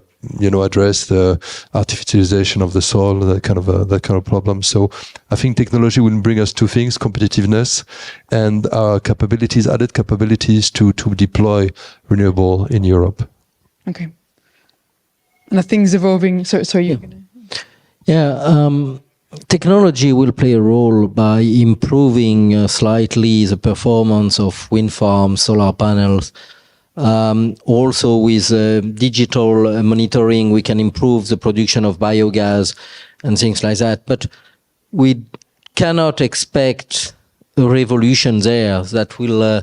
address the artificialization of the soil, that kind of problem. So I think technology will bring us two things: competitiveness and our added capabilities to deploy renewable in Europe. Okay. And are things evolving? Sorry, you're going to... Yeah. Technology will play a role by improving slightly the performance of wind farms, solar panels. Also with digital monitoring, we can improve the production of biogas and things like that. But we cannot expect a revolution there that will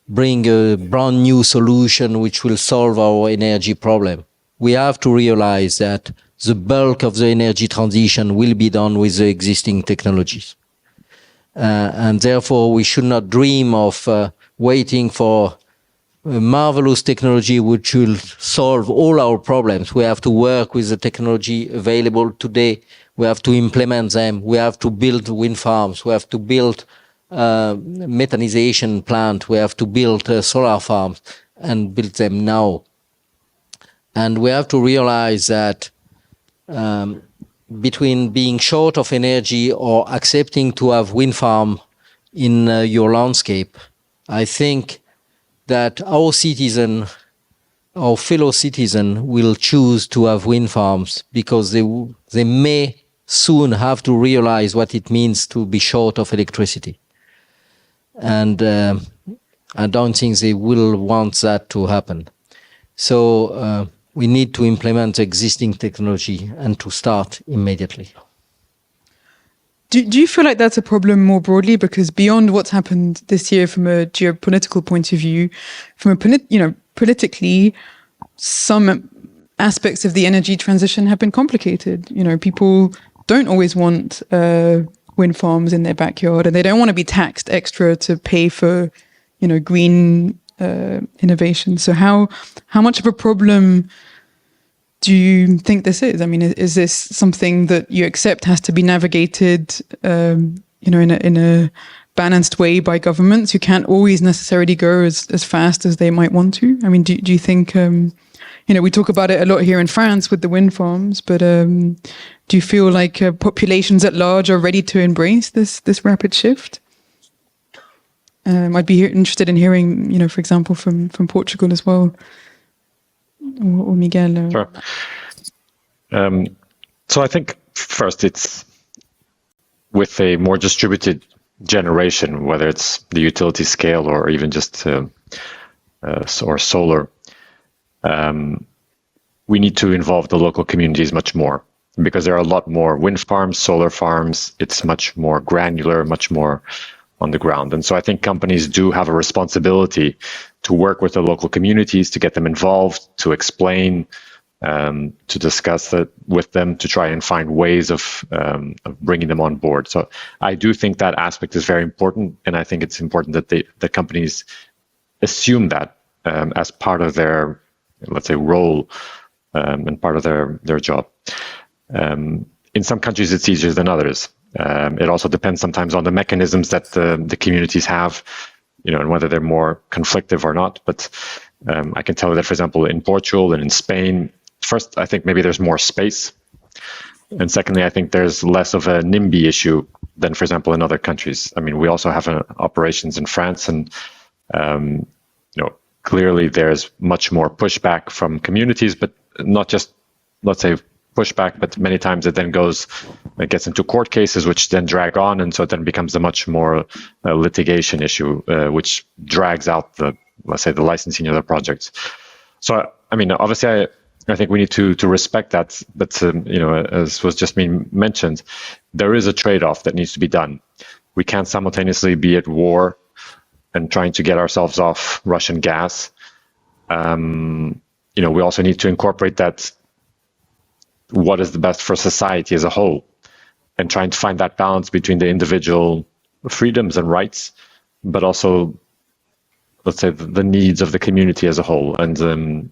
bring a brand new solution which will solve our energy problem. We have to realize that the bulk of the energy transition will be done with the existing technologies. And therefore, we should not dream of waiting for a marvelous technology which will solve all our problems. We have to work with the technology available today. We have to implement them. We have to build wind farms. We have to build methanization plant. We have to build solar farms and build them now. And we have to realize that between being short of energy or accepting to have wind farm in your landscape, I think that our fellow citizen will choose to have wind farms because they may soon have to realize what it means to be short of electricity. And I don't think they will want that to happen. So we need to implement existing technology and to start immediately. Do you feel like that's a problem more broadly? Because beyond what's happened this year from a geopolitical point of view, politically, some aspects of the energy transition have been complicated. People don't always want wind farms in their backyard, and they don't want to be taxed extra to pay for, green innovation. So how much of a problem do you think this is? I mean, is this something that you accept has to be navigated, in a balanced way by governments who can't always necessarily go as fast as they might want to? I mean, do you think, we talk about it a lot here in France with the wind farms, but do you feel like populations at large are ready to embrace this rapid shift? I'd be interested in hearing, for example, from Portugal as well, or Miguel. Sure. So I think first it's with a more distributed generation, whether it's the utility scale or even just or solar, we need to involve the local communities much more, because there are a lot more wind farms, solar farms. It's much more granular, much more on the ground. And so I think companies do have a responsibility to work with the local communities, to get them involved, to explain, to discuss it with them, to try and find ways of bringing them on board. So I do think that aspect is very important, and I think it's important that the companies assume that as part of their, let's say, role and part of their job. In some countries, it's easier than others. It also depends sometimes on the mechanisms that the communities have, and whether they're more conflictive or not. But I can tell you that, for example, in Portugal and in Spain, first, I think maybe there's more space. And secondly, I think there's less of a NIMBY issue than, for example, in other countries. I mean, we also have operations in France, and clearly there's much more pushback from communities, but not just, let's say, pushback, but many times it gets into court cases, which then drag on, and so it then becomes a much more litigation issue, which drags out the licensing of the projects. So, I mean, obviously, I think we need to respect that, but as was just being mentioned, there is a trade-off that needs to be done. We can't simultaneously be at war and trying to get ourselves off Russian gas. We also need to incorporate that what is the best for society as a whole, and trying to find that balance between the individual freedoms and rights, but also, let's say, the needs of the community as a whole. And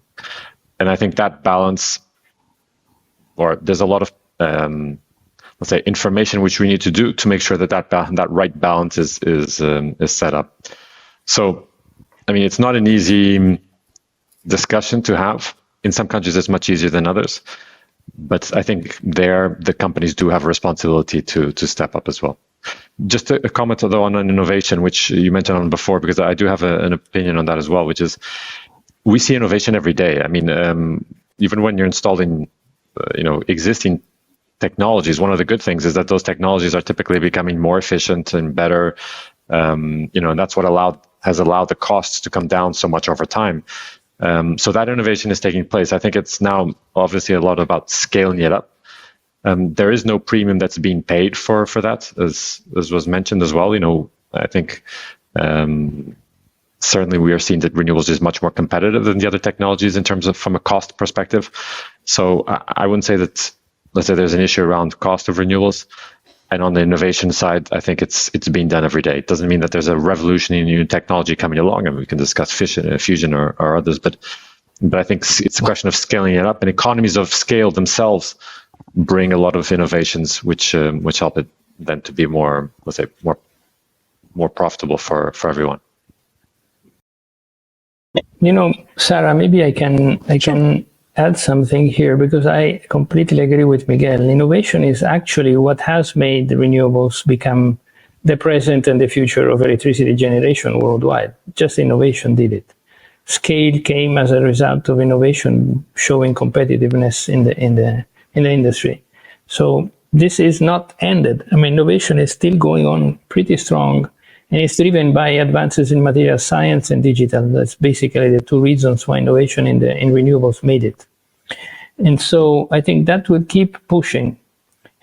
I think that balance, or there's a lot of, let's say, information which we need to do to make sure that right balance is set up. So, I mean, it's not an easy discussion to have. In some countries, it's much easier than others. But I think the companies do have a responsibility to step up as well. Just a comment, though, on innovation, which you mentioned on before, because I do have an opinion on that as well, which is we see innovation every day. I mean, even when you're installing, existing technologies, one of the good things is that those technologies are typically becoming more efficient and better. And that's what has allowed the costs to come down so much over time. So that innovation is taking place. I think it's now obviously a lot about scaling it up. There is no premium that's being paid for that, as was mentioned as well. I think certainly we are seeing that renewables is much more competitive than the other technologies in terms of from a cost perspective. So I wouldn't say that, let's say, there's an issue around cost of renewables. And on the innovation side, I think it's being done every day. It doesn't mean that there's a revolutionary new technology coming along, and we can discuss fusion or others. But I think it's a question of scaling it up, and economies of scale themselves bring a lot of innovations, which help it then to be more, let's say, more profitable for everyone. Sarah, maybe I can add something here, because I completely agree with Miguel. Innovation is actually what has made the renewables become the present and the future of electricity generation worldwide. Just innovation did it. Scale came as a result of innovation, showing competitiveness in the industry. So this is not ended. I mean, innovation is still going on pretty strong, and it's driven by advances in material science and digital. That's basically the two reasons why innovation in renewables made it. And so I think that will keep pushing.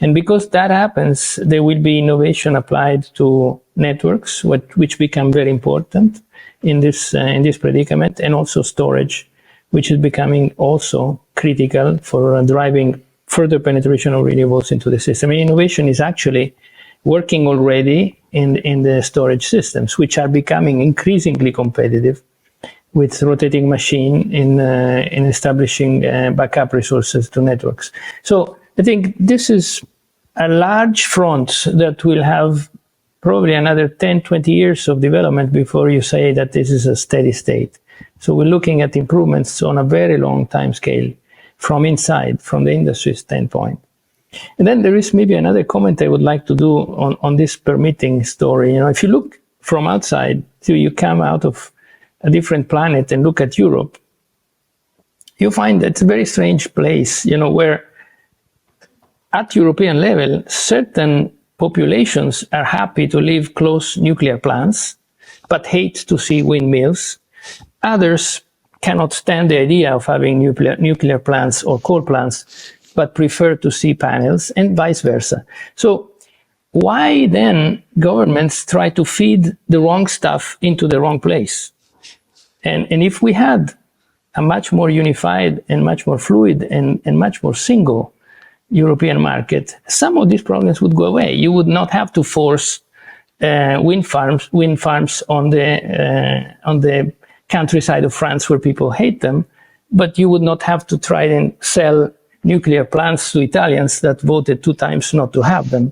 And because that happens, there will be innovation applied to networks, which become very important in this predicament, and also storage, which is becoming also critical for driving further penetration of renewables into the system. And innovation is actually working already in the storage systems, which are becoming increasingly competitive with rotating machine in establishing backup resources to networks. So I think this is a large front that will have probably another 10, 20 years of development before you say that this is a steady state. So we're looking at improvements on a very long time scale from the industry standpoint. And then there is maybe another comment I would like to do on this permitting story. If you look from outside, so you come out of a different planet and look at Europe, you find that it's a very strange place, where at European level, certain populations are happy to live close nuclear plants, but hate to see windmills. Others cannot stand the idea of having nuclear plants or coal plants, but prefer to see panels, and vice versa. So why then governments try to feed the wrong stuff into the wrong place? And if we had a much more unified and much more fluid and much more single European market, some of these problems would go away. You would not have to force wind farms on the countryside of France where people hate them, but you would not have to try and sell nuclear plants to Italians that voted 2 times not to have them.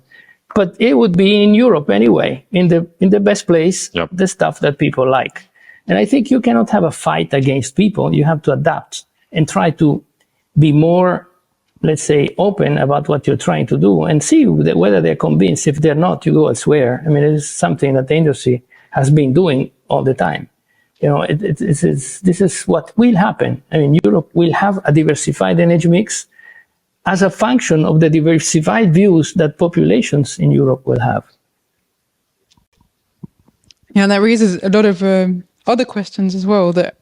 But it would be in Europe anyway, in the best place, yep. The stuff that people like. And I think you cannot have a fight against people. You have to adapt and try to be more, let's say, open about what you're trying to do and see whether they're convinced. If they're not, you go elsewhere. I mean, it is something that the industry has been doing all the time. You know, this is what will happen. I mean, Europe will have a diversified energy mix as a function of the diversified views that populations in Europe will have. Yeah, and that raises a lot of other questions as well. That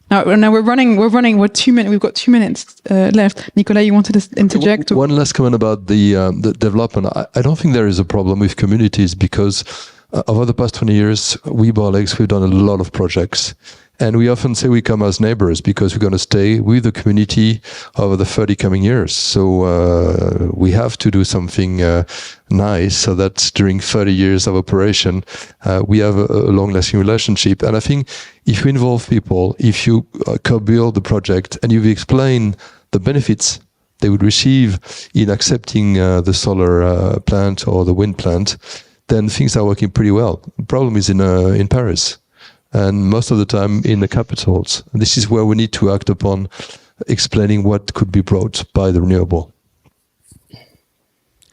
now we're running. We're 2 minutes. We've got 2 minutes left. Nicolas, you wanted to interject? One last comment about the development. I don't think there is a problem with communities because over the past 20 years, we Boralex, we've done a lot of projects. And we often say we come as neighbors because we're going to stay with the community over the 30 coming years. So we have to do something nice so that during 30 years of operation, we have a long-lasting relationship. And I think if you involve people, if you co-build the project and you explain the benefits they would receive in accepting the solar plant or the wind plant, then things are working pretty well. The problem is in Paris. And most of the time in the capitals. This is where we need to act upon explaining what could be brought by the renewable.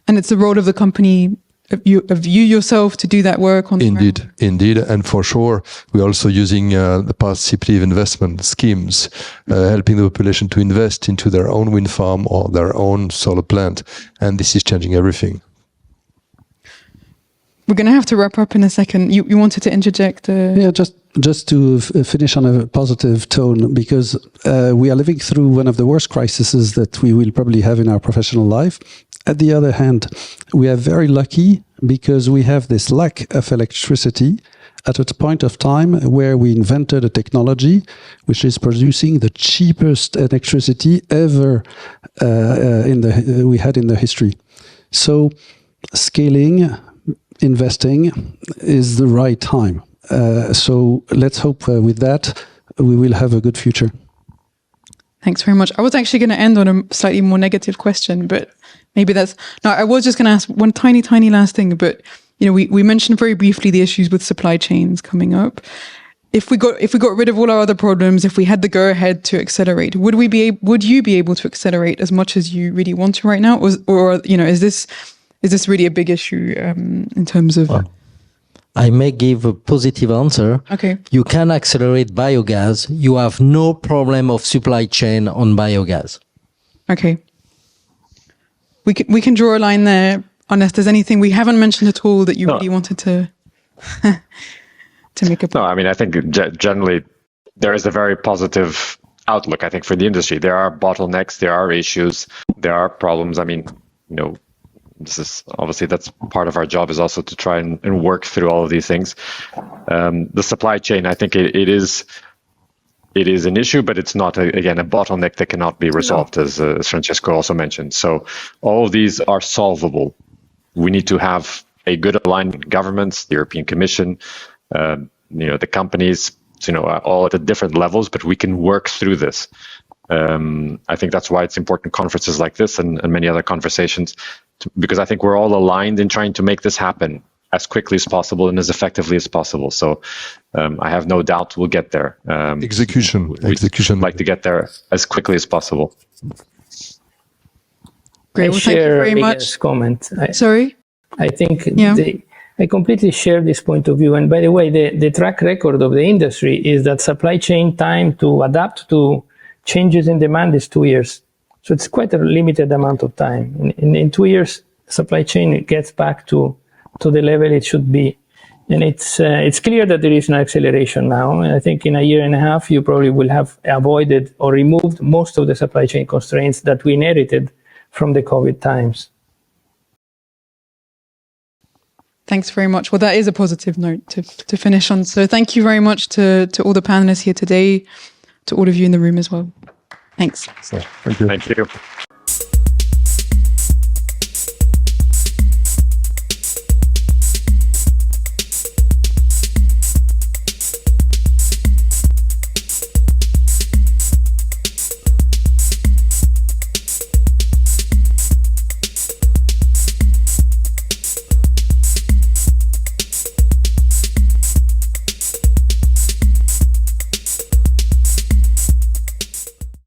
And it's the role of the company, of you yourself, to do that work on the ground. Indeed. And for sure, we're also using the participative investment schemes, helping the population to invest into their own wind farm or their own solar plant. And this is changing everything. We're going to have to wrap up in a second. You wanted to interject? Yeah, just to finish on a positive tone, because we are living through one of the worst crises that we will probably have in our professional life. At the other hand, we are very lucky because we have this lack of electricity at a point of time where we invented a technology which is producing the cheapest electricity ever we had in the history. So scaling, investing is the right time. So let's hope with that we will have a good future. Thanks very much. I was actually going to end on a slightly more negative question, but maybe that's... No, I was just going to ask one tiny last thing, but we mentioned very briefly the issues with supply chains coming up. If we got rid of all our other problems, if we had the go-ahead to accelerate, would you be able to accelerate as much as you really want to right now? Or is this really a big issue in terms of... Well, I may give a positive answer. Okay. You can accelerate biogas. You have no problem of supply chain on biogas. Okay. We can draw a line there, unless there's anything we haven't mentioned at all that you really wanted to make a point. No, I mean, I think generally there is a very positive outlook, I think, for the industry. There are bottlenecks, there are issues, there are problems. I mean, this is obviously that's part of our job is also to try and work through all of these things. The supply chain, I think it is an issue, but it's not again a bottleneck that cannot be resolved, as Francesco also mentioned. So all of these are solvable. We need to have a good aligned governments, the European Commission, the companies, all at the different levels, but we can work through this. I think that's why it's important conferences like this and many other conversations, because I think we're all aligned in trying to make this happen as quickly as possible and as effectively as possible. So I have no doubt we'll get there. Execution. We'd like to get there as quickly as possible. Great. Well, thank you very much. Comment. Sorry? I think I completely share this point of view. And by the way, the track record of the industry is that supply chain time to adapt to changes in demand is 2 years. So it's quite a limited amount of time. In 2 years, supply chain gets back to the level it should be. And it's clear that there is an acceleration now. And I think in a year and a half, you probably will have avoided or removed most of the supply chain constraints that we inherited from the COVID times. Thanks very much. Well, that is a positive note to finish on. So thank you very much to all the panelists here today, to all of you in the room as well. Thanks. So, thank you. Thank you.